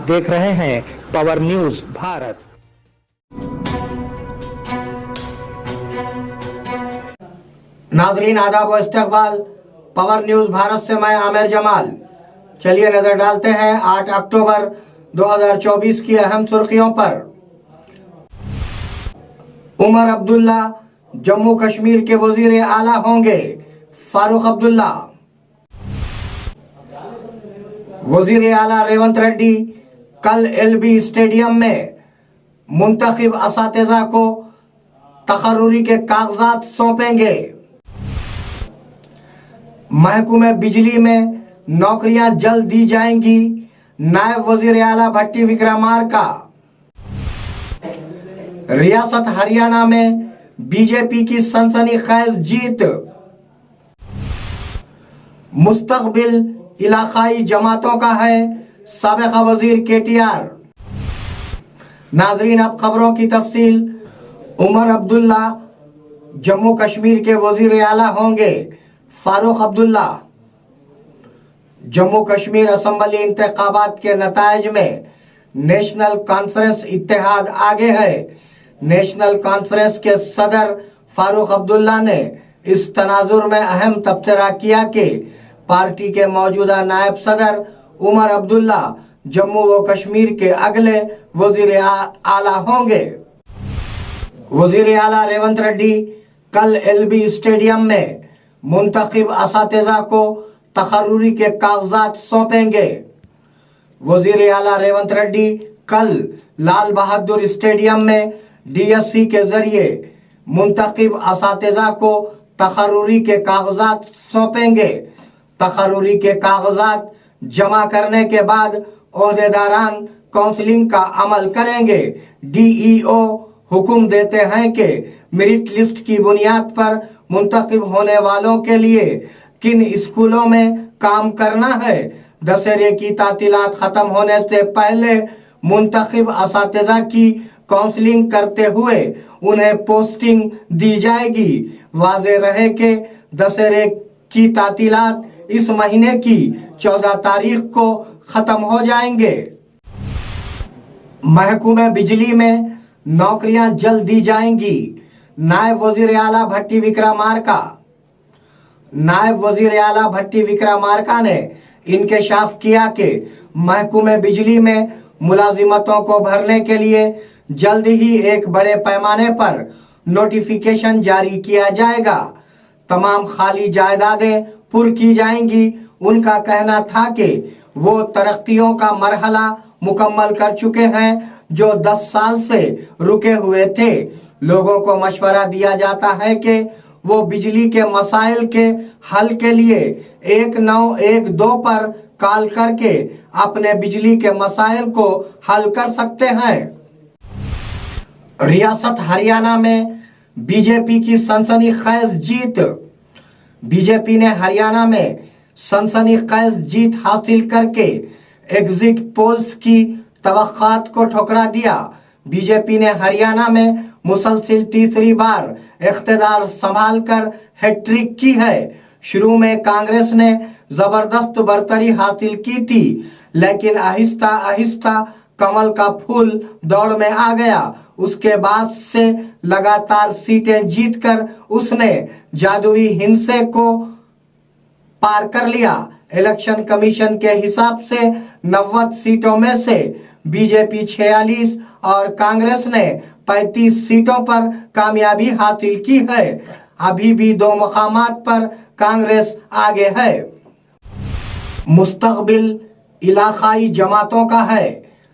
देख रहे हैं पावर न्यूज भारत। नाजरीन आदाब व इस्तकबाल, पावर न्यूज भारत से मैं आमिर जमाल। चलिए नजर डालते हैं 8 अक्टूबर 2024 की अहम सुर्खियों पर। उमर अब्दुल्ला जम्मू कश्मीर के वजीर आला होंगे। फारूक अब्दुल्ला। वजीर आला रेवंत रेड्डी कल एलबी स्टेडियम में मुंतखब असातिज़ा को तकर्रुरी के कागजात सौंपेंगे। महकमे बिजली में नौकरियां जल्द दी जाएंगी। नायब वजीर आला भट्टी विक्रमार्का। रियासत हरियाणा में बीजेपी की सनसनीखेज जीत। मुस्तकबिल इलाकाई जमातों का है, साबिक़ा वजीर केटीआर। नाजरीन अब खबरों की तफसील। उमर अब्दुल्ला जम्मू कश्मीर के वजीर आला होंगे। फारूक अब्दुल्ला। जम्मू कश्मीर असम्बली इंतखाबात के नताइज में नेशनल कॉन्फ्रेंस इत्तेहाद आगे है। नेशनल कॉन्फ्रेंस के सदर फारूक अब्दुल्ला ने इस तनाजुर में अहम तबसरा किया कि पार्टी के मौजूदा नायब सदर उमर अब्दुल्ला जम्मू व कश्मीर के अगले वजीर आला होंगे। वजीर आला रेवंत रेड्डी कल एलबी स्टेडियम में मुंतखब असातिज़ा को तकर्रुरी के कागजात सौंपेंगे। वजीर आला रेवंत रेड्डी कल लाल बहादुर स्टेडियम में डीएससी के जरिए मुंतखब असातिज़ा को तकर्रुरी के कागजात सौंपेंगे। तकर्रुरी के कागजात जमा करने के बाद ओहदेदारान काउंसलिंग का अमल करेंगे। डीईओ हुक्म देते हैं कि मेरिट लिस्ट की बुनियाद पर मुंतखब होने वालों के लिए किन स्कूलों में काम करना है। दशहरे की तातीलात खत्म होने से पहले मुंतखब असातिज़ा की काउंसलिंग करते हुए उन्हें पोस्टिंग दी जाएगी। वाज़े रहे कि दशहरे की तातीलात इस महीने की 14 तारीख को खत्म हो जाएंगे। महकमे बिजली में नौकरियां जल्द दी जाएंगी। नायब वजीर आला भट्टी विक्रमार्का। नायब वजीर आला भट्टी विक्रमार्का ने इंकशाफ किया कि महकमे बिजली में मुलाजिमतों को भरने के लिए जल्द ही एक बड़े पैमाने पर नोटिफिकेशन जारी किया जाएगा। तमाम खाली जायदादें पुर की जाएंगी। उनका कहना था कि वो तरक्कियों का मरहला मुकम्मल कर चुके हैं जो 10 साल से रुके हुए थे। लोगों को मशवरा दिया जाता है कि वो बिजली के मसाइल के हल के लिए 1912 पर कॉल करके अपने बिजली के मसाइल को हल कर सकते हैं। रियासत हरियाणा में बीजेपी की सनसनीखेज जीत। बीजेपी ने हरियाणा में सनसनीखेज जीत हासिल करके एग्जिट पोल्स की तवक्कात को ठुकरा दिया। बीजेपी ने हरियाणा में मुसलसिल तीसरी बार इख्तिदार संभालकर हैट्रिक की है। शुरू में कांग्रेस ने जबरदस्त बरतरी हासिल की थी, लेकिन आहिस्ता आहिस्ता कमल का फूल दौड़ में आ गया। उसके बाद से लगातार सीटें जीतकर उसने जादुई हिंसे को पार कर लिया। इलेक्शन कमीशन के हिसाब से 90 सीटों में से बीजेपी 46 और कांग्रेस ने 35 सीटों पर कामयाबी हासिल की है। अभी भी 2 मकामात पर कांग्रेस आगे है। मुस्तकबिल इलाकाई जमातों का है,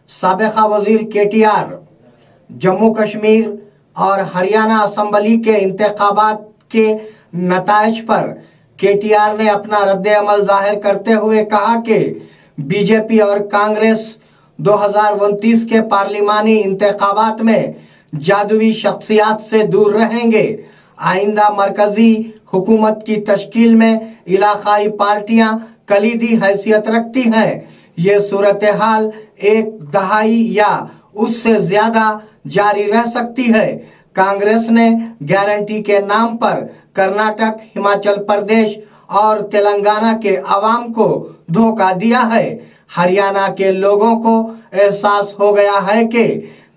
साबिक़ा वजीर केटीआर। जम्मू कश्मीर और हरियाणा असम्बली के इंतखाबात के नताइज पर केटीआर ने अपना रद्द-ए-अमल जाहिर करते हुए कहा कि बीजेपी और कांग्रेस 2029 के पार्लिमानी इंतखाबात में जादुई शख्सियात से दूर रहेंगे। आइंदा मरकजी हुकूमत की तश्कील में इलाकाई पार्टियां कलीदी हैसियत रखती हैं। ये सूरत हाल एक दहाई या उससे ज्यादा जारी रह सकती है। कांग्रेस ने गारंटी के नाम पर कर्नाटक, हिमाचल प्रदेश और तेलंगाना के अवाम को धोखा दिया है। हरियाणा के लोगों को एहसास हो गया है कि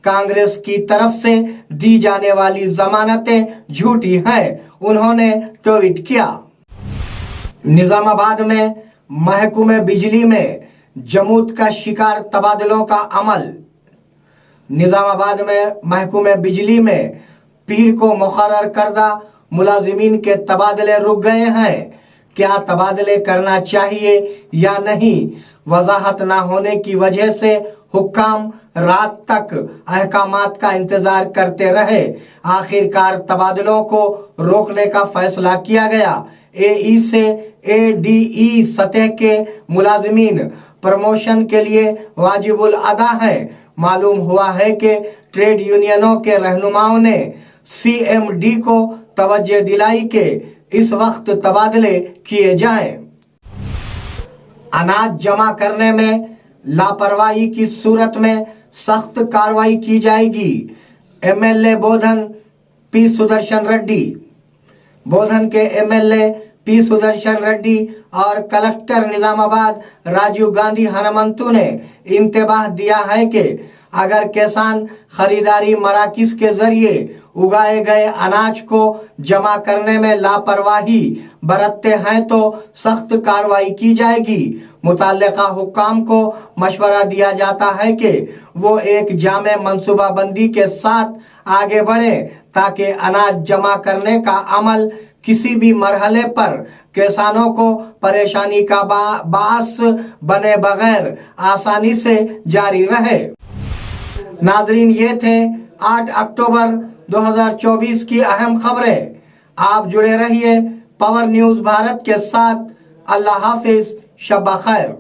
कांग्रेस की तरफ से दी जाने वाली जमानतें झूठी हैं, उन्होंने ट्वीट किया। निजामाबाद में महकमे बिजली में जमूत का शिकार तबादलों का अमल। निजामाबाद में महकमे बिजली में पीर को मुकर्रर करदा मुलाजिमीन के तबादले रुक गए हैं। क्या तबादले करना चाहिए या नहीं, वजाहत ना होने की वजह से हुक्काम रात तक अहकामात का इंतजार करते रहे। आखिरकार तबादलों को रोकने का फैसला किया गया। एई से एडीई सतह के मुलाजिमीन प्रमोशन के लिए वाजिबुल अदा हैं। मालूम हुआ है कि ट्रेड यूनियनों के रहनुमाओं ने सीएमडी को तवज्जो दिलाई कि इस वक्त तबादले किए जाएं। अनाज जमा करने में लापरवाही की सूरत में सख्त कार्रवाई की जाएगी। एमएलए बोधन पी सुदर्शन रेड्डी। बोधन के एमएलए पी सुदर्शन रेड्डी और कलेक्टर निजामाबाद राजीव गांधी हनुमंतु ने इंतबाह दिया है कि अगर किसान खरीदारी मराकिज के जरिए उगाए गए अनाज को जमा करने में लापरवाही बरतते हैं तो सख्त कार्रवाई की जाएगी। मुतल्लिका हुक्काम को मशवरा दिया जाता है कि वो एक जामे मंसूबाबंदी के साथ आगे बढ़े ताकि अनाज जमा करने का अमल किसी भी मरहले पर किसानों को परेशानी का बास बने बगैर आसानी से जारी रहे। नाजरीन, ये थे 8 अक्टूबर 2024 की अहम खबरें। आप जुड़े रहिए पावर न्यूज भारत के साथ। अल्लाह हाफिज, शब खैर।